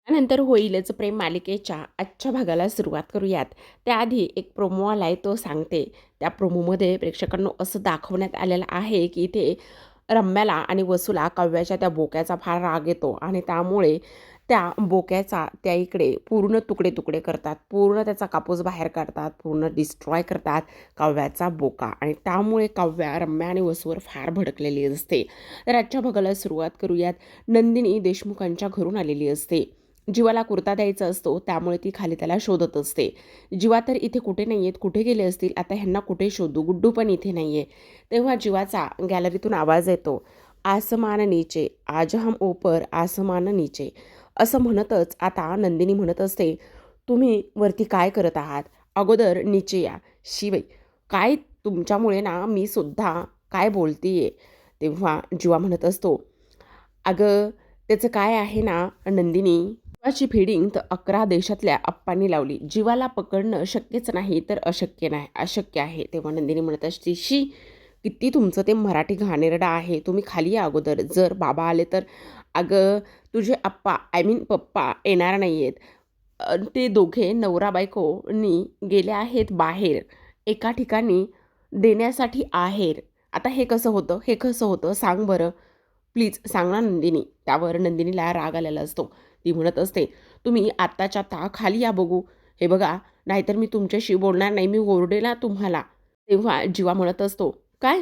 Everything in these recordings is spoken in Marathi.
त्यानंतर होईलच प्रेम मालिकेच्या आजच्या भागाला सुरुवात करूयात. त्याआधी एक प्रोमो आलाय तो सांगते. त्या प्रोमोमध्ये प्रेक्षकांना असं दाखवण्यात आलेलं आहे की इथे रम्याला आणि वसूला काव्याच्या त्या बोक्याचा फार राग येतो आणि त्यामुळे त्या बोक्याचा त्या इकडे पूर्ण तुकडे-तुकडे करतात. पूर्ण त्याचा कापूस बाहेर काढतात. पूर्ण डिस्ट्रॉय करतात काव्याचा बोका आणि त्यामुळे काव्या रम्या आणि वसूवर फार भडकलेली असते. तर आजच्या भागाला सुरुवात करूयात. नंदिनी देशमुखांच्या घरून आलेली असते. जीवाला कुर्ता द्यायचा असतो त्यामुळे ती खाली त्याला शोधत असते. जीवा तर इथे कुठे नाही आहेत, कुठे गेले असतील, आता ह्यांना कुठे शोधू, गुड्डू पण इथे नाही आहे. तेव्हा जीवाचा गॅलरीतून आवाज येतो, आसमान नीचे आज हम ऊपर आसमान नीचे, असं म्हणतच आता नंदिनी म्हणत असते, तुम्ही वरती काय करत आहात, अगोदर नीचे या. शिवाय काय तुमच्यामुळे ना मी सुद्धा काय बोलतीये. तेव्हा जीवा म्हणत असतो, अगं त्याचं काय आहे ना नंदिनी, जीवाची फिडिंग तर 11 देशातल्या अप्पांनी लावली. जीवाला पकडणं शक्यच नाही तर अशक्य आहे. तेव्हा नंदिनी म्हणत असते, शी किती तुमचं ते मराठी घाणेरडं आहे. तुम्ही खाली या अगोदर. जर बाबा आले तर अगं तुझे आप्पा आय मीन पप्पा येणार नाही आहेत. ते दोघे नवरा बायकोनी गेले आहेत बाहेर एका ठिकाणी देण्यासाठी आहेर. आता हे कसं होतं, हे कसं होतं सांग बरं. प्लीज सांग ना नंदिनी. त्यावर नंदिनीला राग आलेला असतो. ती म्हणत असते, तुम्ही आत्ताच्या आत्ता खाली या बघू. हे बघा नाहीतर मी तुमच्याशी बोलणार नाही, मी ओरडेल ना तुम्हाला. तेव्हा जीवा म्हणत असतो, काय?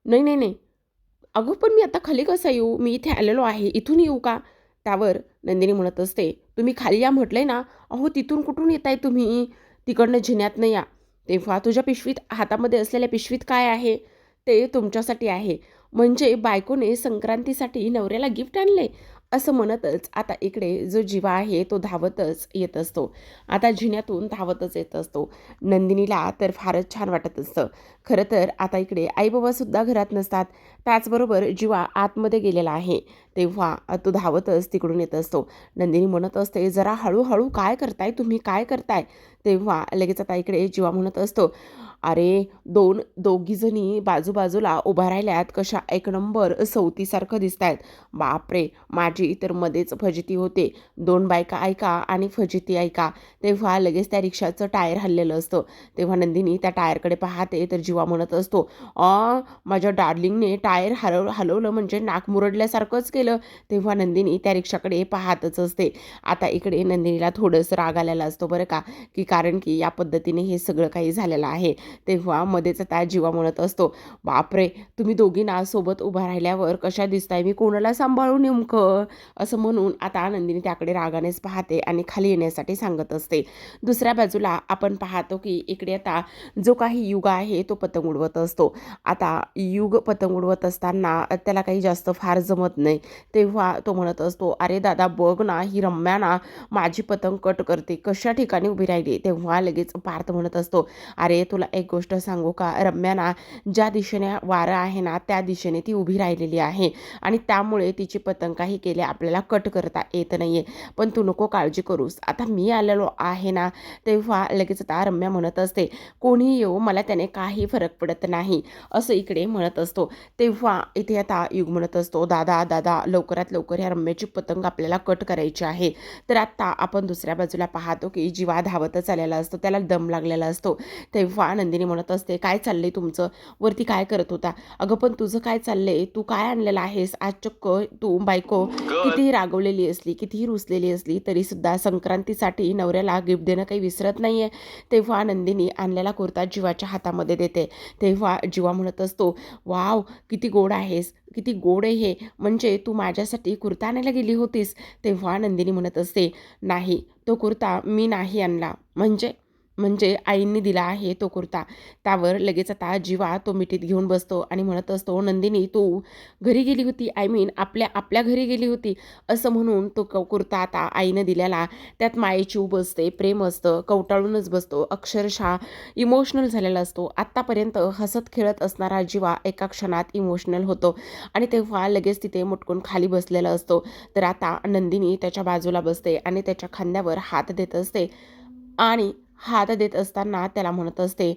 नाही, नाही, नाही. अगं पण मी आता खाली कसं येऊ? मी इथे आलेलो आहे, इथून येऊ का? त्यावर नंदिनी म्हणत असते, तुम्ही खाली या म्हटलंय ना. अहो तिथून कुठून येताय तुम्ही? तिकडनं जिन्यातनं या. तेव्हा तुझ्या पिशवीत हातामध्ये असलेल्या पिशवीत काय आहे? ते तुमच्यासाठी आहे. म्हणजे बायकोने संक्रांतीसाठी नवऱ्याला गिफ्ट आणले असं म्हणतच आता इकडे जो जीवा आहे तो धावतच येत असतो. आता जिन्यातून धावतच येत असतो. नंदिनीला तर फारच छान वाटत असतं. खरं तर आता इकडे आईबाबासुद्धा घरात नसतात. त्याचबरोबर जीवा आतमध्ये गेलेला आहे. तेव्हा तो धावतच तिकडून येत असतो. नंदिनी म्हणत असते, जरा हळूहळू काय करताय तुम्ही, काय करताय? तेव्हा लगेच आता इकडे जीवा म्हणत असतो, अरे दोघीजणी बाजूबाजूला उभा राहिल्यात, कशा एक नंबर सवतीसारखं दिसतायत. बापरे, माझी तर मध्येच फजिती होते. 2 बायका ऐका आणि फजिती ऐका. तेव्हा लगेच त्या रिक्षाचं टायर हललेलं असतं. तेव्हा नंदिनी त्या टायरकडे पाहते तर जीवा म्हणत असतो, माझ्या डार्लिंगने टायर हलवलं म्हणजे नाक मुरडल्यासारखंच केलं. तेव्हा नंदिनी त्या रिक्षाकडे पाहतच असते. आता इकडे नंदिनीला थोडंसं राग आलेला असतो बरं का, की कारण की या पद्धतीने हे सगळं काही झालेलं आहे. तेव्हा मध्येच त्या जीवा म्हणत असतो, बापरे, तुम्ही दोघी ना सोबत उभा राहिल्यावर कशा दिसताय, मी कोणाला सांभाळू नेमकं, असं म्हणून आता नंदिनी त्याकडे रागानेच पाहते आणि खाली येण्यासाठी सांगत असते. दुसऱ्या बाजूला आपण पाहतो की इकडे आता जो काही युग आहे तो पतंग उडवत असतो. आता युग पतंग उडवत असताना त्याला काही जास्त फार जमत नाही. तेव्हा तो म्हणत असतो, अरे दादा बघ ना, ही रम्या ना माझी पतंग कट करते, कशा ठिकाणी उभी राहिली. तेव्हा लगेच पार्थ म्हणत असतो, अरे तुला एक गोष्ट सांगू का, रम्या ना ज्या दिशेने वारं आहे ना त्या दिशेने ती उभी राहिलेली आहे आणि त्यामुळे तिची पतंग काही केले आपल्याला कट करता येत नाहीये. पण तू नको काळजी करूस, आता मी आलेलो आहे ना. तेव्हा लगेच आता रम्या म्हणत असते, कोणी येऊ मला त्याने काही फरक पडत नाही, असं इकडे म्हणत असतो. तेव्हा इथे आता युग म्हणत असतो, दादा दादा लवकरात लवकर ह्या रम्याची पतंग आपल्याला कट करायची आहे. तर आत्ता आपण दुसऱ्या बाजूला पाहतो की जीवा धावतच आलेला असतो, त्याला दम लागलेला असतो. तेव्हा नंदिनी म्हणत असते, काय चाललंय तुमचं, वरती काय करत होता? अगं पण तुझं काय चाललंय, तू काय आणलेलं आहेस आज? चक्क तू बायको कितीही रागवलेली असली, कितीही रुसलेली असली तरीसुद्धा संक्रांतीसाठी नवऱ्याला गिफ्ट देणं काही विसरत नाहीये. तेव्हा नंदिनी आणलेला कुर्ता जीवाच्या हातामध्ये देते. तेव्हा जीवा म्हणत असतो, वाव किती गोड आहेस, किती गोड आहे हे, म्हणजे तू माझ्यासाठी कुर्ता आणायला गेली होतीस? तेव्हा नंदिनी म्हणत असते, नाही तो कुर्ता मी नाही आणला. म्हणजे म्हणजे आईंनी दिला आहे तो कुर्ता. त्यावर लगेच आता जीवा तो मिठीत घेऊन बसतो आणि म्हणत असतो, नंदिनी तू घरी गेली होती, आय मीन आपल्या आपल्या घरी गेली होती, असं म्हणून तो कुर्ता आता आईनं दिलेला त्यात मायेची ऊब असते, प्रेम असतं, कवटाळूनच बसतो, अक्षरशः इमोशनल झालेला असतो. आत्तापर्यंत हसत खेळत असणारा जीवा एका क्षणात इमोशनल होतो आणि तेव्हा लगेच तिथे मुटकून खाली बसलेला असतो. तर आता नंदिनी त्याच्या बाजूला बसते आणि त्याच्या खांद्यावर हात देत असते आणि हात देत असताना त्याला म्हणत असते,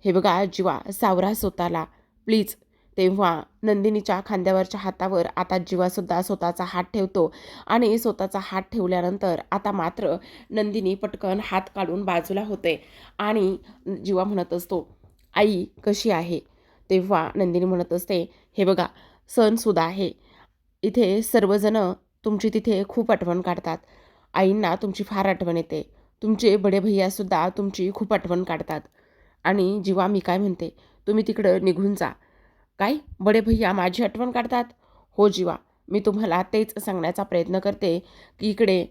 हे बघा जीवा, सावरा स्वतःला प्लीज. तेव्हा नंदिनीच्या खांद्यावरच्या हातावर आता जीवासुद्धा स्वतःचा हात ठेवतो आणि स्वतःचा हात ठेवल्यानंतर आता मात्र नंदिनी पटकन हात काढून बाजूला होते आणि जीवा म्हणत असतो, आई कशी आहे? तेव्हा नंदिनी म्हणत असते, हे बघा सणसुद्धा आहे, इथे सर्वजण तुमची तिथे खूप आठवण काढतात. आईंना तुमची फार आठवण येते. तुमचे बडे भैयासुद्धा तुमची खूप आठवण काढतात. आणि जीवा मी काय म्हणते, तुम्ही तिकडं निघून जा. काय बडे भैया माझी आठवण काढतात? हो जीवा, मी तुम्हाला तेच सांगण्याचा प्रयत्न करते की इकडे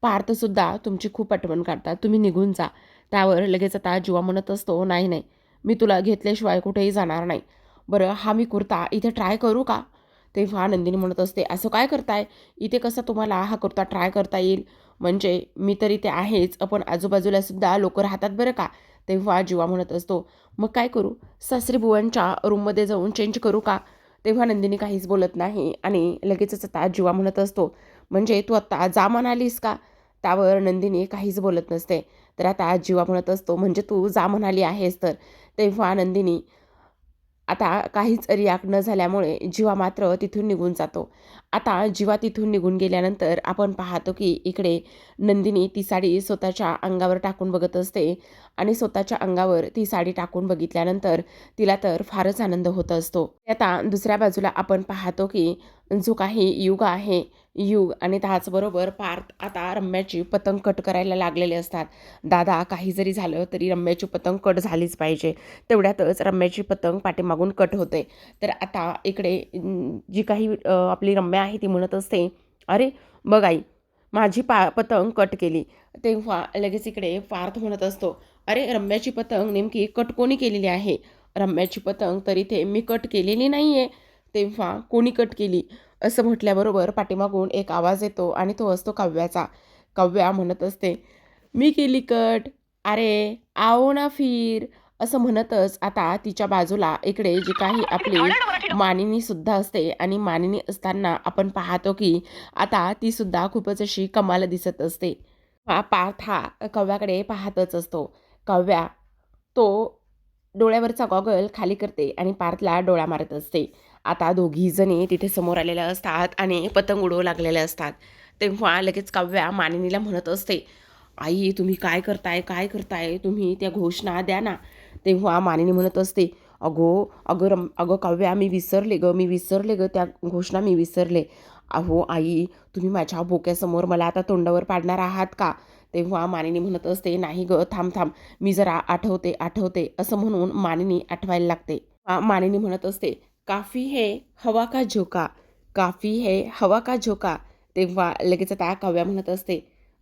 पार्थसुद्धा तुमची खूप आठवण काढतात. तुम्ही निघून जा. त्यावर लगेच आता जीवा म्हणत असतो, नाही नाही, मी तुला घेतल्याशिवाय कुठेही जाणार नाही. बरं हा मी कुर्ता इथे ट्राय करू का? तेव्हा नंदिनी म्हणत असते, असं काय करताय? इथे कसं तुम्हाला हा कुर्ता ट्राय करता येईल? म्हणजे मी तर इथे आहेच, पण आजूबाजूला सुद्धा लोक राहतात बरं का? तेव्हा जीवा म्हणत असतो, मग काय करू? सासरी बुवांच्या रूममध्ये जाऊन चेंज करू का? तेव्हा नंदिनी काहीच बोलत नाही आणि लगेचच आता जीवा म्हणत असतो, म्हणजे तू आत्ता जा म्हणालीस का? त्यावर नंदिनी काहीच बोलत नसते. तर आता जीवा म्हणत असतो, म्हणजे तू जा म्हणाली आहेस तर. तेव्हा नंदिनी आता काहीच रिॲक्ट न झाल्यामुळे जीवा मात्र तिथून निघून जातो. आता जीवा तिथून निघून गेल्यानंतर आपण पाहतो की इकडे नंदिनी ती साडी स्वतःच्या अंगावर टाकून बघत असते आणि स्वतःच्या अंगावर ती साडी टाकून बघितल्यानंतर तिला तर फारच आनंद होत असतो. आता दुसऱ्या बाजूला आपण पाहतो की जो काही युग आहे, युग आणि त्याचबरोबर पार्थ आता रम्याची पतंग कट करायला लागलेले असतात. दादा काही जरी झालं तरी रम्याची पतंग कट झालीच पाहिजे. तेवढ्यातच रम्याची पतंग पाठीमागून कट होते. तर आता इकडे जी काही आपली रम्या आहे ती म्हणत असते, अरे बघ आई, माझी पतंग कट केली. तेव्हा लगेच इकडे पार्थ म्हणत असतो, अरे रम्याची पतंग नेमकी कट कोणी केलेली आहे? रम्याची पतंग तर इथे मी कट केलेली नाही आहे. तेव्हा कोणी कट केली? असं म्हटल्याबरोबर पाठीमागून एक आवाज येतो आणि तो असतो काव्याचा. काव्या म्हणत असते, मी केली कट. अरे आओ ना फिर. असं म्हणतच आता तिच्या बाजूला इकडे जी काही आपली मानिनी सुद्धा असते आणि मानिनी असताना आपण पाहतो की आता ती सुद्धा खूपच अशी कमाल दिसत असते. हा पार्थ हा कव्याकडे पाहतच असतो. कव्या तो डोळ्यावरचा गॉगल खाली करते आणि पार्थला डोळा मारत असते. आता दोघी जणी तिथे समोर आलेल्या असतात आणि पतंग उडवू लागलेल्या असतात. तेव्हा लगेच काव्या मानिनीला म्हणत असते, आई तुम्ही काय करताय, काय करताय? तुम्ही त्या घोषणा द्या ना. तेव्हा मानिनी म्हणत असते, अगं काव्या, मी विसरले गं, मी विसरले गं, त्या घोषणा मी विसरले. अहो आई, तुम्ही माझ्या बोक्यासमोर मला आता तोंडावर पाडणार आहात का? तेव्हा मानिनी म्हणत असते, नाही गं, थांब थांब, मी जरा आठवते आठवते असं म्हणून मानिनी आठवायला लागते. मानिनी म्हणत असते, काफी है हवा का झोका, काफी है हवा का झोका. तेव्हा लगेच त्या काव्या म्हणत असते,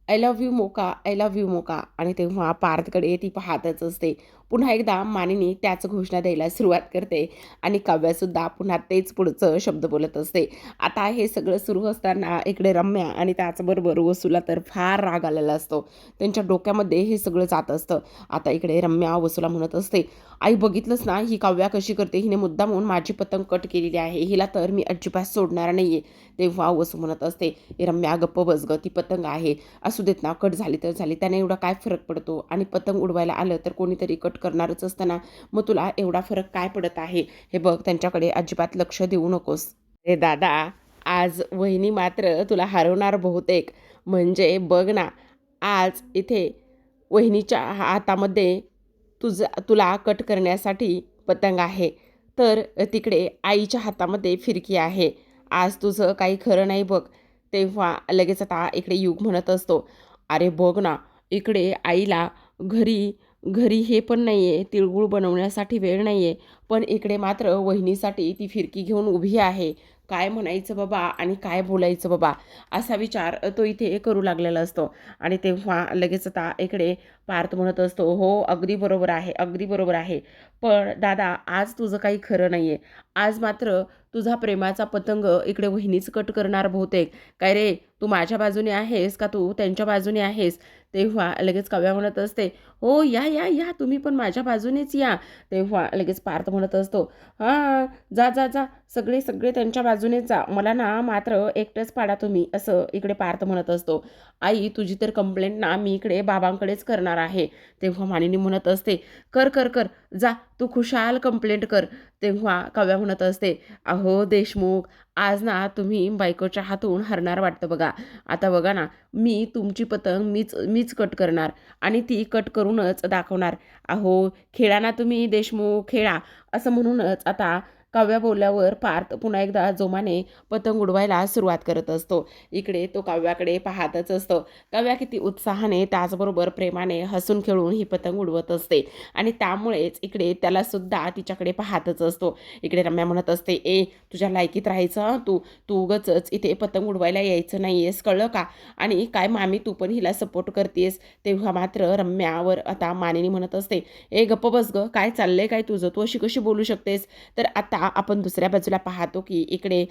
आय लव्ह यू मोका, आय लव्ह यू मोका. आणि तेव्हा पार्थकडे ती पाहतच असते. पुन्हा एकदा मानिनी त्याच घोषणा द्यायला सुरुवात करते आणि काव्यासुद्धा पुन्हा तेच पुढचं शब्द बोलत असते. आता हे सगळं सुरू असताना इकडे रम्या आणि त्याचबरोबर वसूला तर फार राग आलेला असतो. त्यांच्या डोक्यामध्ये हे सगळं जात असतं. आता इकडे रम्या वसूला म्हणत असते, आई बघितलंच ना ही काव्या कशी करते, हिने मुद्दामून माझी पतंग कट केलेली आहे, हिला तर मी अजिबात सोडणार नाहीये. तेव्हा वसू म्हणत असते, ए रम्या गप्प बस ग, ती पतंग आहे, असू देत ना, कट झाली तर झाली, त्याने एवढा काय फरक पडतो? आणि पतंग उडवायला आलं तर कोणीतरी कट करणारच असतं ना, मग तुला एवढा फरक काय पडत आहे? हे बघ, त्यांच्याकडे अजिबात लक्ष देऊ नकोस. हे दादा, आज वहिनी मात्र तुला हरवणार बहुतेक. म्हणजे बघ ना, आज इथे वहिनीच्या हातामध्ये तुला कट करण्यासाठी पतंग आहे, तर तिकडे आईच्या हातामध्ये फिरकी आहे. आज तुझं काही खरं नाही बघ. तेव्हा लगेच आता इकडे युग म्हणत असतो, अरे बघ ना, इकडे आईला घरी घरी हे पण नाही आहे, तिळगुळ बनवण्यासाठी वेळ नाही आहे, पण इकडे मात्र वहिनीसाठी ती फिरकी घेऊन उभी आहे. काय म्हणायचं बाबा आणि काय बोलायचं बाबा, असा विचार तो इथे करू लागलेला असतो. आणि तेव्हा लगेच आता इकडे पार्थ म्हणत असतो, हो अगदी बरोबर आहे, अगदी बरोबर आहे. पण दादा, आज तुझं काही खरं नाही आहे. आज मात्र तुझा प्रेमाचा पतंग इकडे वहिनीच कट करणार बहुतेक. काय रे, तू माझ्या बाजूने आहेस का तू त्यांच्या बाजूने आहेस? तेव्हा लगेच काव्या म्हणत असते, हो या या या, तुम्ही पण माझ्या बाजूनेच या. तेव्हा लगेच पार्थ म्हणत असतो, हां जा जा जा, सगळे सगळे त्यांच्या बाजूनेच जा, मला ना मात्र एकटंच पाडा तुम्ही. असं इकडे पार्थ म्हणत असतो. आई तुझी तर कंप्लेंट ना मी इकडे बाबांकडेच करणार आहे. तेव्हा मानिनी म्हणत असते, कर कर कर, जा तू खुशाल कंप्लेंट कर. तेव्हा काव्या म्हणत असते, अहो देशमुख, आज ना तुम्ही बायकोच्या हातून हरणार वाटतं बघा. आता बघा ना, मी तुमची पतंग मीच मीच कट करणार आणि ती कट करूनच दाखवणार. अहो खेळा ना तुम्ही देशमुख, खेळा. असं म्हणूनच आता काव्या बोलल्यावर पार्थ पुन्हा एकदा जोमाने पतंग उडवायला सुरुवात करत असतो. इकडे तो काव्याकडे पाहतच असतो. काव्या किती उत्साहाने त्याचबरोबर प्रेमाने हसून खेळून ही पतंग उडवत असते आणि त्यामुळेच इकडे त्याला सुद्धा तिच्याकडे पाहतच असतो. इकडे रम्या म्हणत असते, ए तुझ्या लायकीत राहायचं हं तू तू उगाचच इथे पतंग उडवायला यायचं नाहीयेस, कळलं का? आणि काय मामी तू पण हिला सपोर्ट करतेस. तेव्हा मात्र रम्यावर आता मानिनी म्हणत असते, ए गप्प बस ग, काय चाललंय काय तुझं, तू अशी कशी बोलू शकतेस? तर आता आपण दुसऱ्या बाजूला पाहतो की इकडे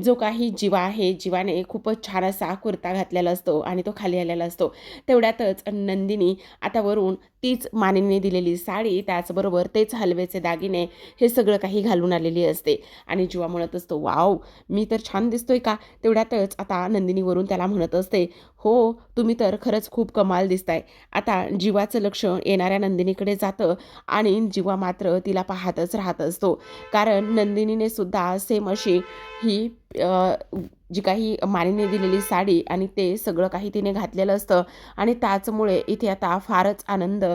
जो काही जीवा आहे, जीवाने खूपच छान असा कुर्ता घातलेला असतो आणि तो खाली आलेला असतो. तेवढ्यातच नंदिनी आता वरून तीच मानिनीने दिलेली साडी, त्याचबरोबर तेच हलव्याचे दागिने, हे सगळं काही घालून आलेली असते आणि जीवा म्हणत असतो, वाव मी तर छान दिसतोय का? तेवढ्यातच आता नंदिनीवरून त्याला म्हणत असते, हो तुम्ही तर खरंच खूप कमाल दिसताय. आता जीवाचं लक्ष येणाऱ्या नंदिनीकडे जातं आणि जीवा मात्र तिला पाहतच राहत असतो. कारण नंदिनीने सुद्धा सेम अशी ही जी काही मानिनीने दिलेली साडी आणि ते सगळं काही तिने घातलेलं असतं आणि त्याचमुळे इथे आता फारच आनंद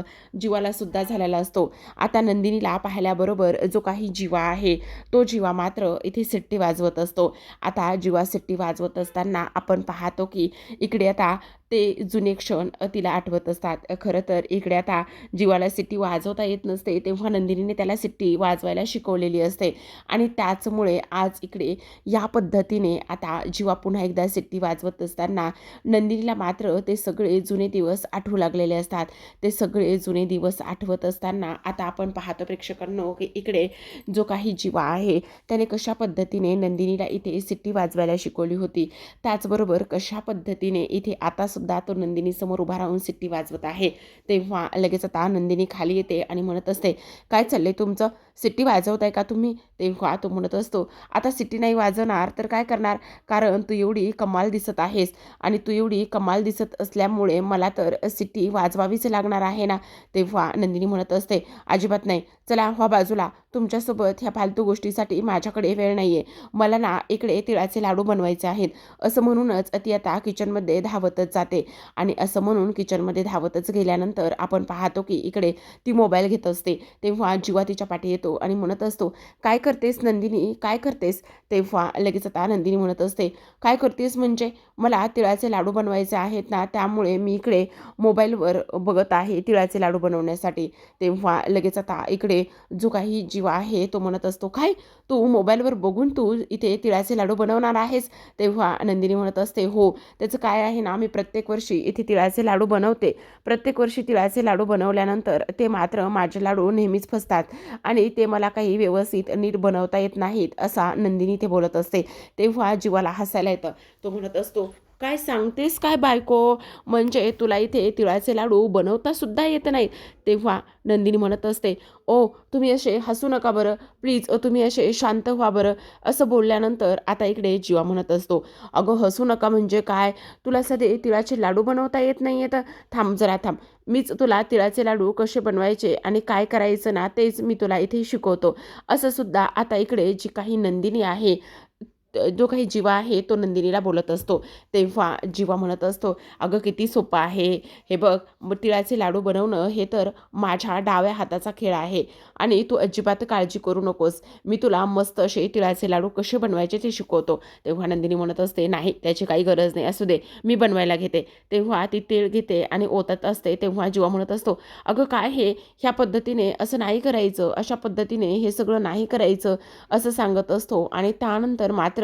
जीवाला सुद्धा झालेला असतो. आता नंदिनीला पाहिल्याबरोबर जो काही जीवा आहे तो जीवा मात्र इथे सिट्टी वाजवत असतो. आता जीवा सिट्टी वाजवत असताना आपण पाहतो की इकडे आता ते जुने क्षण तिला आठवत असतात. खरं तर इकडे आता जीवाला सिट्टी वाजवता येत नसते, तेव्हा नंदिनीने त्याला सिट्टी वाजवायला शिकवलेली असते आणि त्याचमुळे आज इकडे या पद्धतीने आता जीवा पुन्हा एकदा सिट्टी वाजवत असताना नंदिनीला मात्र ते सगळे जुने दिवस आठवू लागलेले असतात. ते सगळे जुने दिवस आठवत असताना आता आपण पाहतो प्रेक्षकांनो की इकडे जो काही जीवा आहे त्याने कशा पद्धतीने नंदिनीला इथे सिट्टी वाजवायला शिकवली होती, त्याचबरोबर कशा पद्धतीने इथे आता सुद्धा तो नंदिनीसमोर उभा राहून सिट्टी वाजवत आहे. तेव्हा लगेच आता नंदिनी खाली येते आणि म्हणत असते, काय चाललंय तुमचं, सिट्टी वाजवताय का तुम्ही? तेव्हा तो म्हणत असतो, आता सिट्टी नाही वाजवणार तर काय करणार, कारण तू एवढी कमाल दिसत आहेस आणि तू एवढी कमाल दिसत असल्यामुळे मला तर सिट्टी वाजवावीच लागणार आहे ना. तेव्हा नंदिनी म्हणत असते, अजिबात नाही, चला व्हा बाजूला, तुमच्यासोबत ह्या फालतू गोष्टीसाठी माझ्याकडे वेळ नाही आहे. मला ना इकडे तिळाचे लाडू बनवायचे आहेत. असं म्हणूनच ती आता किचनमध्ये धावतच जाते आणि असं म्हणून किचनमध्ये धावतच गेल्यानंतर आपण पाहतो की इकडे ती मोबाईल घेत असते. तेव्हा जीवा तिच्या पाठी येतो आणि म्हणत असतो, काय करतेस नंदिनी, काय करतेस? तेव्हा लगेच आता नंदिनी म्हणत असते, काय करतेस म्हणजे, मला तिळाचे लाडू बनवायचे आहेत ना, त्यामुळे मी इकडे मोबाईलवर बघत आहे तिळाचे लाडू बनवण्यासाठी. तेव्हा लगेच आता इकडे जो काही जीवा आहे तो म्हणत असतो, काय तू मोबाईलवर बघून तू इथे तिळाचे लाडू बनवणार आहेस? तेव्हा नंदिनी म्हणत असते, हो त्याचं काय आहे ना, मी प्रत्येक वर्षी इथे तिळाचे लाडू बनवते. प्रत्येक वर्षी तिळाचे लाडू बनवल्यानंतर ते मात्र माझे लाडू नेहमीच फसतात आणि ते मला काही व्यवस्थित नीट बनवता येत नाहीत, असा नंदिनी ते बोलत असते. तेव्हा जीवाला हसायला येतं. तो म्हणत असतो, काय सांगतेस काय बायको, म्हणजे तुला इथे तिळाचे लाडू बनवता सुद्धा येत नाही? तेव्हा नंदिनी म्हणत असते, ओ तुम्ही असे हसू नका बरं, प्लीज तुम्ही असे शांत व्हा बरं. असं बोलल्यानंतर आता इकडे जीवा म्हणत असतो, अगं हसू नका म्हणजे काय, तुला सध्या तिळाचे लाडू बनवता येत नाही आहेत? थांब जरा थांब, मीच तुला तिळाचे लाडू कसे बनवायचे आणि काय करायचं ना तेच मी तुला इथे शिकवतो. असं सुद्धा आता इकडे जी काही नंदिनी आहे, जो काही जीवा आहे तो नंदिनीला बोलत असतो. तेव्हा जीवा म्हणत असतो, अगं किती सोपं आहे हे बघ, तिळाचे लाडू बनवणं हे तर माझ्या डाव्या हाताचा खेळ आहे आणि तू अजिबात काळजी करू नकोस, मी तुला मस्त असे तिळाचे लाडू कसे बनवायचे ते शिकवतो. तेव्हा नंदिनी म्हणत असते, नाही त्याची काही गरज नाही, असू दे मी बनवायला घेते. तेव्हा ती तीळ घेते आणि ओतत असते. तेव्हा जीवा म्हणत असतो, अगं काय हे, ह्या पद्धतीने असं नाही करायचं, अशा पद्धतीने हे सगळं नाही करायचं, असं सांगत असतो आणि त्यानंतर मात्र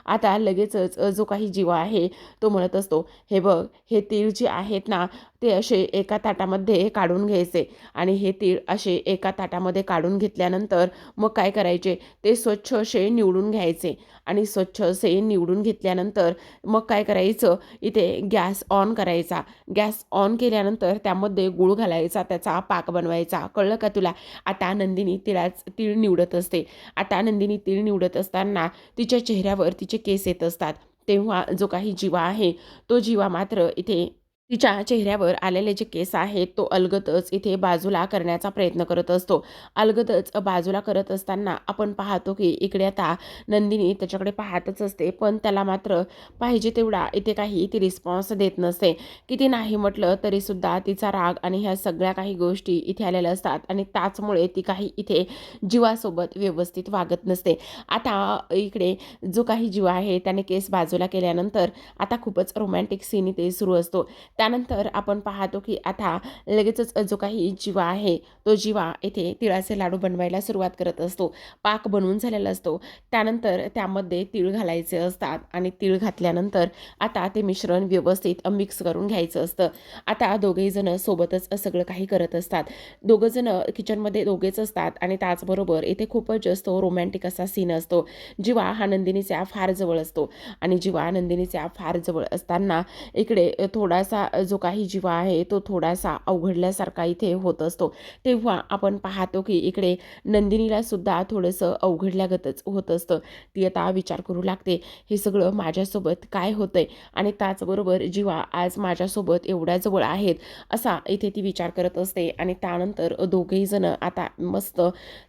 आता लगेचच जो काही जीवा आहे तो म्हणत असतो, हे बघ हे तीळ जे आहेत ना ते असे एका ताटामध्ये काढून घ्यायचे आणि हे तीळ असे एका ताटामध्ये काढून घेतल्यानंतर मग काय करायचे, ते स्वच्छ असे निवडून घ्यायचे आणि स्वच्छ असे निवडून घेतल्यानंतर मग काय करायचं, इथे गॅस ऑन करायचा. गॅस ऑन केल्यानंतर त्यामध्ये गूळ घालायचा, त्याचा पाक बनवायचा. कळलं का तुला? आता नंदिनी तीळ निवडत असते. आता नंदिनी तीळ निवडत असताना तिच्या चेहऱ्यावर तिचे केस येत असतात. तेव्हा जो काही जीवा आहे तो जीवा मात्र इथे तिच्या चेहऱ्यावर आलेले जे केस आहेत तो अलगदच इथे बाजूला करण्याचा प्रयत्न करत असतो. अलगदच बाजूला करत असताना आपण पाहतो की इकडे आता नंदिनी त्याच्याकडे पाहतच असते, पण त्याला मात्र पाहिजे तेवढा इथे काही ती रिस्पॉन्स देत नसते. किती नाही म्हटलं तरीसुद्धा तिचा राग आणि ह्या सगळ्या काही गोष्टी इथे आलेल्या असतात आणि त्याचमुळे ती काही इथे जीवासोबत व्यवस्थित वागत नसते. आता इकडे जो काही जीव आहे त्याने केस बाजूला केल्यानंतर आता खूपच रोमॅन्टिक सीन इथे सुरू असतो. त्यानंतर आपण पाहतो की आता लगेचच जो काही जिवा आहे तो जिवा इथे तिळाचे लाडू बनवायला सुरुवात करत असतो. पाक बनवून झालेला असतो. त्यानंतर त्यामध्ये तीळ घालायचे असतात आणि तीळ घातल्यानंतर आता ते मिश्रण व्यवस्थित मिक्स करून घ्यायचं असतं. आता दोघेही जण सोबतच सगळं काही करत असतात. दोघं जण किचनमध्ये दोघेच असतात आणि त्याचबरोबर इथे खूपच जास्त रोमॅन्टिक असा सीन असतो. जिवा हा नंदिनीच्या फार जवळ असतो आणि जिवा नंदिनीच्या फार जवळ असताना इकडे थोडासा जो काही जीवा आहे तो थोडासा अवघडल्यासारखा इथे होत असतो. तेव्हा आपण पाहतो की इकडे नंदिनीला सुद्धा थोडंसं अवघडल्यागतच होत असतं. ती आता विचार करू लागते, हे सगळं माझ्यासोबत काय होतंय आणि त्याचबरोबर जीवा आज माझ्यासोबत एवढ्या जवळ आहेत असा इथे ती विचार करत असते. आणि त्यानंतर दोघेही जण आता मस्त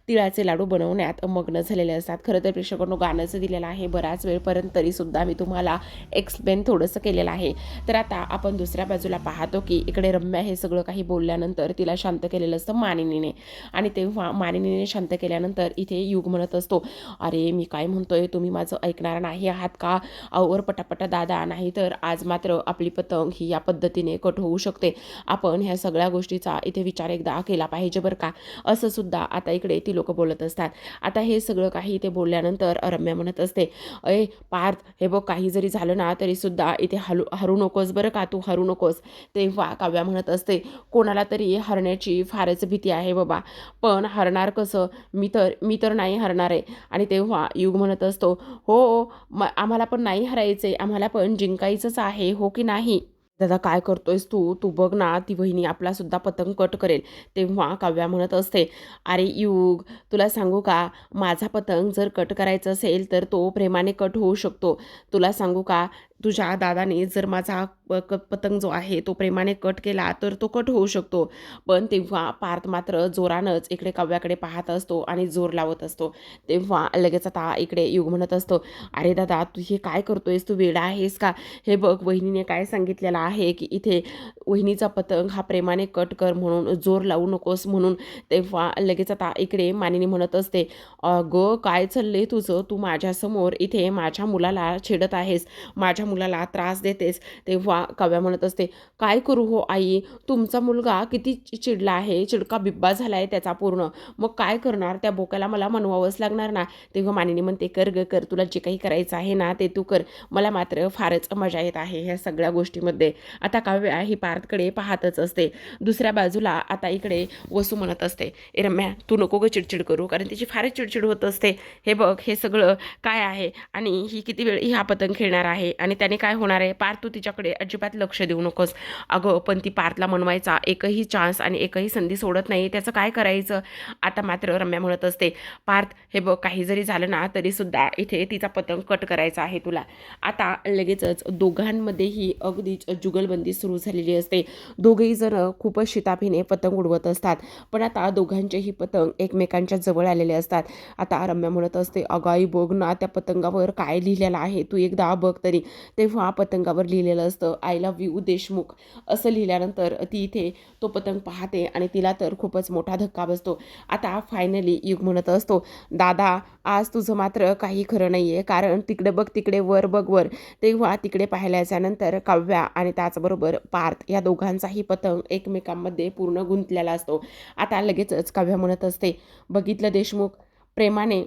तिळाचे लाडू बनवण्यात मग्न झालेले असतात. खरं तर प्रेक्षकांनो गाणंच दिलेलं आहे बराच वेळपर्यंत, तरीसुद्धा मी तुम्हाला एक्सप्लेन थोडंसं केलेलं आहे. तर आता आपण दुसऱ्या बाजूला पाहतो की इकडे रम्या हे सगळं काही बोलल्यानंतर तिला शांत केलेलं असतं मानिनीने. आणि तेव्हा मानिनीने शांत केल्यानंतर इथे युग म्हणत असतो, अरे मी काय म्हणतोय, तुम्ही माझं ऐकणार नाही आहात का? और पटापटा दादा, नाही तर आज मात्र आपली पतंग ही या पद्धतीने कट होऊ शकते. आपण ह्या सगळ्या गोष्टीचा इथे विचार एकदा केला पाहिजे बरं का, असं सुद्धा आता इकडे ती लोक बोलत असतात. आता हे सगळं काही इथे बोलल्यानंतर रम्या म्हणत असते, अय पार्थ, हे बघ काही जरी झालं ना तरी सुद्धा इथे हरू नकोस बरं का, तू हरू नकोस. तेव्हा काव्या म्हणत असते, कोणाला तरी हरण्याची फारच भीती आहे बाबा, पण हरणार कसं, मी तर नाही हरणार आहे. आणि तेव्हा युग म्हणत असतो, हो आम्हाला पण नाही हरायचंय, आम्हाला पण जिंकायचंच आहे, हो की नाही? दादा काय करतोयस तू? तू बघ ना, ती वहिनी आपला सुद्धा पतंग कट करेल. तेव्हा काव्या म्हणत असते, अरे युग, तुला सांगू का, माझा पतंग जर कट करायचा असेल तर तो प्रेमाने कट होऊ शकतो. तुला सांगू का, तुझ्या दादाने जर माझा पतंग जो आहे तो प्रेमाने कट केला तर तो कट होऊ शकतो. पण तेव्हा पार्थ मात्र जोरानंच इकडे काव्याकडे पाहत असतो आणि जोर लावत असतो. तेव्हा लगेच आता इकडे युग म्हणत असतो, अरे दादा तू हे काय करतोयस, तू वेडा आहेस का? हे बघ वहिनीने काय सांगितलेलं आहे की इथे वहिनीचा पतंग हा प्रेमाने कट कर म्हणून, जोर लावू नकोस म्हणून. तेव्हा लगेच आता इकडे मानिनी म्हणत असते, अगं काय चाललंय तुझं, तू माझ्यासमोर इथे माझ्या मुलाला छेडत आहेस, माझ्या मुलाला त्रास देतेस. तेव्हा काव्या म्हणत असते, काय करू हो आई, तुमचा मुलगा किती चिडला आहे, चिडका बिब्बा झाला आहे त्याचा पूर्ण, मग काय करणार, त्या बोकाला मला मनवावंच लागणार ना. तेव्हा मानिनी म्हणते, कर ग कर, तुला जे काही करायचं आहे ना ते तू कर, मला मात्र फारच मजा येत आहे ह्या सगळ्या गोष्टीमध्ये. आता काव्या ही पार्थकडे पाहतच असते. दुसऱ्या बाजूला आता इकडे वसू म्हणत असते, ए रम्या तू नको ग चिडचिड करू, कारण तिची फारच चिडचिड होत असते. हे बघ हे सगळं काय आहे आणि ही किती वेळ ही हा पतंग खेळणार आहे आणि त्याने काय होणार आहे, पार्थ तू तिच्याकडे अजिबात लक्ष देऊ नकोस. अगं पण ती पार्थला मनवायचा एकही चान्स आणि एकही संधी सोडत नाही, त्याचं काय करायचं. आता मात्र रम्या म्हणत असते, पार्थ हे बघ काही जरी झालं ना तरी सुद्धा इथे तिचा पतंग कट करायचा आहे तुला. आता लगेचच दोघांमध्येही अगदीच जुगलबंदी सुरू झालेली असते. दोघेही जण खूपच शिताफीने पतंग उडवत असतात, पण आता दोघांचेही पतंग एकमेकांच्या जवळ आलेले असतात. आता रम्या म्हणत असते, अगाई बघ ना त्या पतंगावर काय लिहिलेलं आहे, तू एकदा बघ तरी. तेव्हा पतंगावर लिहिलेलं असतं, आय लव्ह यू देशमुख असं लिहिल्यानंतर ती इथे तो पतंग पाहते आणि तिला तर खूपच मोठा धक्का बसतो. आता फायनली युग म्हणत असतो, दादा आज तुझं मात्र काही खरं नाही आहे, कारण तिकडे बघ, तिकडे वर बघ वर. तेव्हा तिकडे पाहिल्याच्या नंतर काव्या आणि त्याचबरोबर पार्थ या दोघांचाही पतंग एकमेकांमध्ये पूर्ण गुंतलेला असतो. आता लगेचच काव्या म्हणत असते, बघितलं देशमुख, प्रेमाने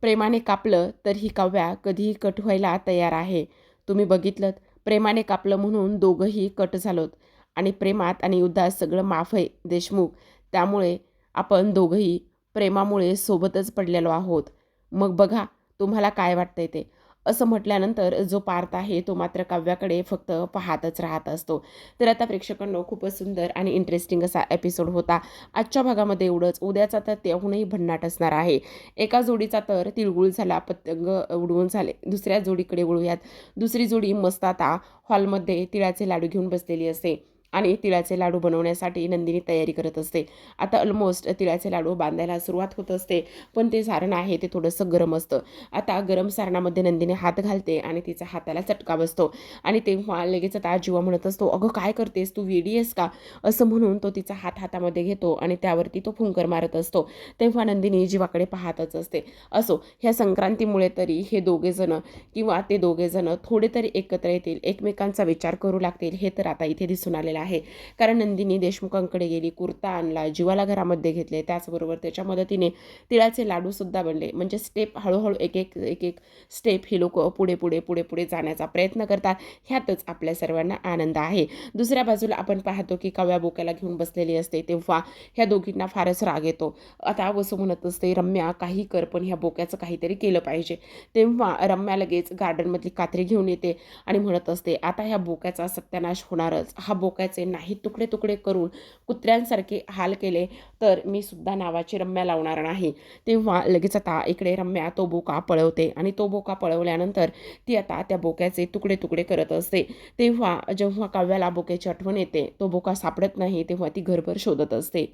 प्रेमाने कापलं तर ही काव्या कधीही कट व्हायला तयार आहे. तुम्ही बघितलं, प्रेमाने कापलं म्हणून दोघंही कट झालोत आणि प्रेमात आणि युद्धात सगळं माफ आहे देशमुख. त्यामुळे आपण दोघंही प्रेमामुळे सोबतच पडलेलो आहोत. मग बघा तुम्हाला काय वाटतंय ते. असं म्हटल्यानंतर जो पार्थ आहे तो मात्र काव्याकडे फक्त पाहतच राहत असतो. तर आता प्रेक्षकांनो खूपच सुंदर आणि इंटरेस्टिंग असा एपिसोड होता. आजच्या भागामध्ये एवढंच. उद्याचा तर त्याहूनही भन्नाट असणार आहे. एका जोडीचा तर तिळगुळ झाला, पतंग उडवून झाले. दुसऱ्या जोडीकडे वळूयात. दुसरी जोडी मस्त आता हॉलमध्ये तिळाचे लाडू घेऊन बसलेली असते. आणि तिळाचे लाडू बनवण्यासाठी नंदिनी तयारी करत असते. आता ऑलमोस्ट तिळाचे लाडू बांधायला सुरुवात होत असते, पण ते सारण आहे ते थोडंसं गरम असतं. आता गरम सारणामध्ये नंदिनी हात घालते आणि तिचा हाताला चटका बसतो आणि तेव्हा लगेच आता जीवा म्हणत असतो, "अगं काय करतेस तू, वेडी आहेस का?" असं म्हणून तो तिचा हात हातामध्ये घेतो आणि त्यावरती तो फुंकर मारत असतो. तेव्हा नंदिनी जीवाकडे पाहतच असते. असो, ह्या संक्रांतीमुळे तरी हे दोघेजण किंवा ते दोघेजण थोडे तरी एकत्र येतील, एकमेकांचा विचार करू लागतील, हे तर आता इथे दिसून आलेलं आहे. कारण नंदिनी देशमुखांकडे गेली, कुर्ता आणला, जीवाला घरामध्ये घेतले, त्याचबरोबर त्याच्या मदतीने तिळाचे लाडूसुद्धा बनले. म्हणजे स्टेप हळूहळू एक स्टेप ही लोकं पुढे जाण्याचा प्रयत्न करतात. ह्यातच आपल्या सर्वांना आनंद आहे. दुसऱ्या बाजूला आपण पाहतो की काव्या बोक्याला घेऊन बसलेली असते. तेव्हा ह्या दोघींना फारच राग येतो. आता वसू म्हणत असते, "रम्या काही कर, पण ह्या बोक्याचं काहीतरी केलं पाहिजे." तेव्हा रम्या लगेच गार्डनमधली कात्री घेऊन येते आणि म्हणत असते, "आता ह्या बोक्याचा सत्यानाश होणारच. हा बोक्याचे नाही तुकडे तुकडे करून कुत्र्यांसारखे हाल केले तर मी सुद्धा नावाची रम्या लावणार नाही." तेव्हा लगेच आता इकडे रम्या तो बोका पळवते आणि तो बोका पळवल्यानंतर ती आता त्या बोक्याचे तुकडे तुकडे करत असते. तेव्हा जेव्हा काव्याला बोक्याची आठवण येते, तो बोका सापडत नाही, तेव्हा ती घरभर शोधत असते.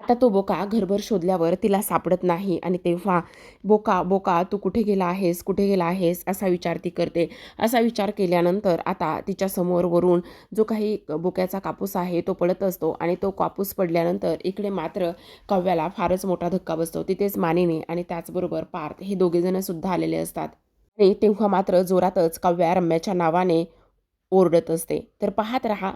आता तो बोका घरभर शोधल्यावर तिला सापडत नाही आणि तेव्हा "बोका, बोका तू कुठे गेला आहेस? कुठे गेला आहेस?" असा विचार ती करते. असा विचार केल्यानंतर आता तिच्यासमोर वरून जो काही बोक्याचा कापूस आहे तो पडत असतो आणि तो कापूस पडल्यानंतर इकडे मात्र काव्याला फारच मोठा धक्का बसतो. तिथेच मानिनी आणि त्याचबरोबर पार्थ हे दोघेजणसुद्धा आलेले असतात. आणि तेव्हा मात्र जोरातच काव्या रम्याच्या नावाने ओरडत असते. तर पाहत रहा